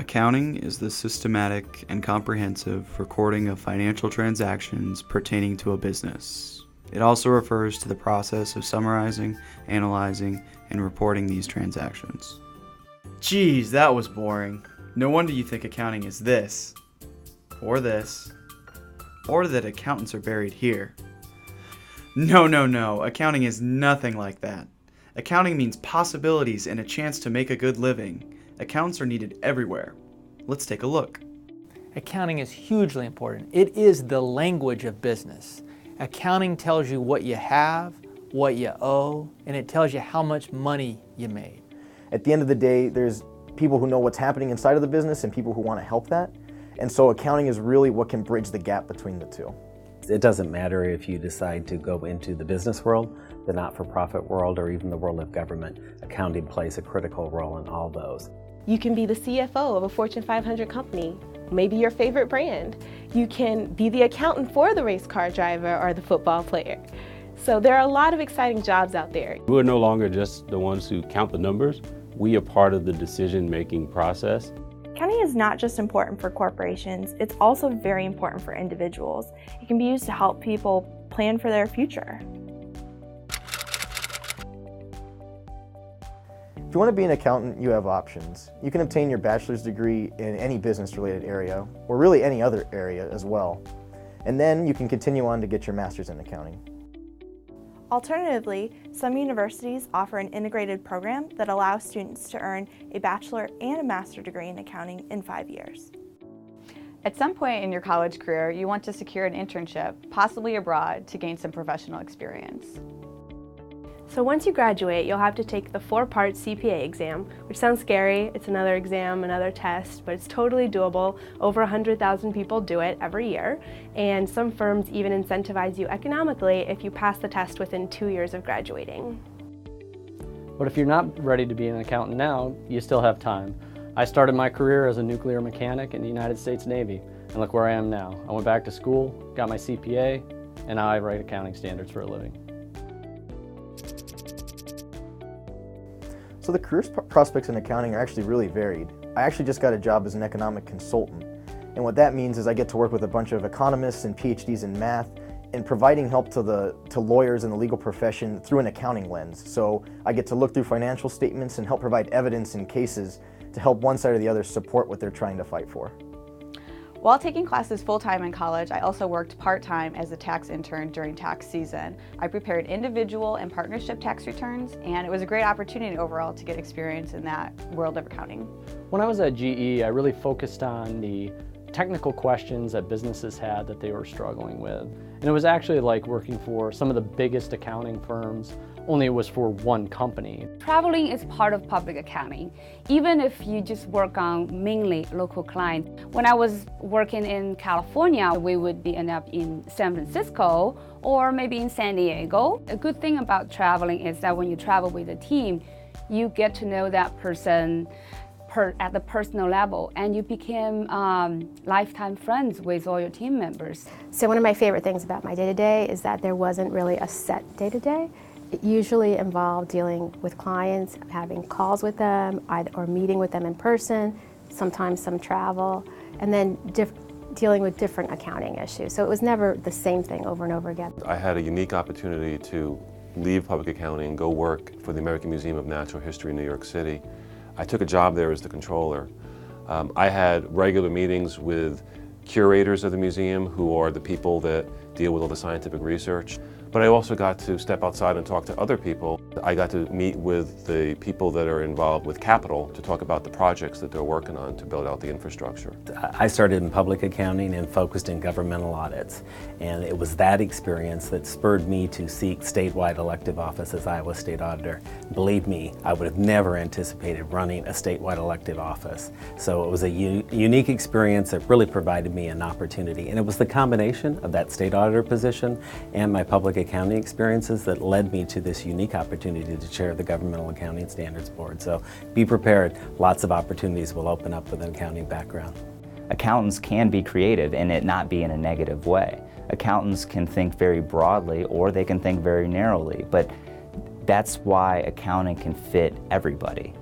Accounting is the systematic and comprehensive recording of financial transactions pertaining to a business. It also refers to the process of summarizing, analyzing, and reporting these transactions. Geez, that was boring. No wonder you think accounting is this, or that accountants are buried here. No, accounting is nothing like that. Accounting means possibilities and a chance to make a good living. Accountants are needed everywhere. Let's take a look. Accounting is hugely important. It is the language of business. Accounting tells you what you have, what you owe, and it tells you how much money you made. At the end of the day, there's people who know what's happening inside of the business and people who want to help that. And so accounting is really what can bridge the gap between the two. It doesn't matter if you decide to go into the business world, the not-for-profit world, or even the world of government. Accounting plays a critical role in all those. You can be the CFO of a Fortune 500 company, maybe your favorite brand. You can be the accountant for the race car driver or the football player. So there are a lot of exciting jobs out there. We're no longer just the ones who count the numbers. We are part of the decision-making process. Accounting is not just important for corporations, it's also very important for individuals. It can be used to help people plan for their future. If you want to be an accountant, you have options. You can obtain your bachelor's degree in any business-related area, or really any other area as well. And then you can continue on to get your master's in accounting. Alternatively, some universities offer an integrated program that allows students to earn a bachelor and a master's degree in accounting in 5 years. At some point in your college career, you want to secure an internship, possibly abroad, to gain some professional experience. So once you graduate, you'll have to take the 4-part CPA exam, which sounds scary. It's another exam, another test, but it's totally doable. Over 100,000 people do it every year, and some firms even incentivize you economically if you pass the test within 2 years of graduating. But if you're not ready to be an accountant now, you still have time. I started my career as a nuclear mechanic in the United States Navy, and look where I am now. I went back to school, got my CPA, and now I write accounting standards for a living. So the career prospects in accounting are actually really varied. I actually just got a job as an economic consultant. And what that means is I get to work with a bunch of economists and PhDs in math and providing help to lawyers in the legal profession through an accounting lens. So I get to look through financial statements and help provide evidence in cases to help one side or the other support what they're trying to fight for. While taking classes full-time in college, I also worked part-time as a tax intern during tax season. I prepared individual and partnership tax returns, and it was a great opportunity overall to get experience in that world of accounting. When I was at GE, I really focused on the technical questions that businesses had that they were struggling with. And it was actually like working for some of the biggest accounting firms, only it was for one company. Traveling is part of public accounting, even if you just work on mainly local clients. When I was working in California, we would end up in San Francisco or maybe in San Diego. A good thing about traveling is that when you travel with a team, you get to know that person at the personal level, and you became lifetime friends with all your team members. So one of my favorite things about my day-to-day is that there wasn't really a set day-to-day. It usually involved dealing with clients, having calls with them, or meeting with them in person, sometimes some travel, and then dealing with different accounting issues. So it was never the same thing over and over again. I had a unique opportunity to leave public accounting and go work for the American Museum of Natural History in New York City. I took a job there as the controller. I had regular meetings with curators of the museum, who are the people that deal with all the scientific research. But I also got to step outside and talk to other people. I got to meet with the people that are involved with capital to talk about the projects that they're working on to build out the infrastructure. I started in public accounting and focused in governmental audits. And it was that experience that spurred me to seek statewide elective office as Iowa State Auditor. Believe me, I would have never anticipated running a statewide elective office. So it was a unique experience that really provided me an opportunity. And it was the combination of that state auditor position and my public accounting experiences that led me to this unique opportunity to chair the Governmental Accounting Standards Board. So be prepared, lots of opportunities will open up with an accounting background. Accountants can be creative and it not be in a negative way. Accountants can think very broadly or they can think very narrowly, but that's why accounting can fit everybody.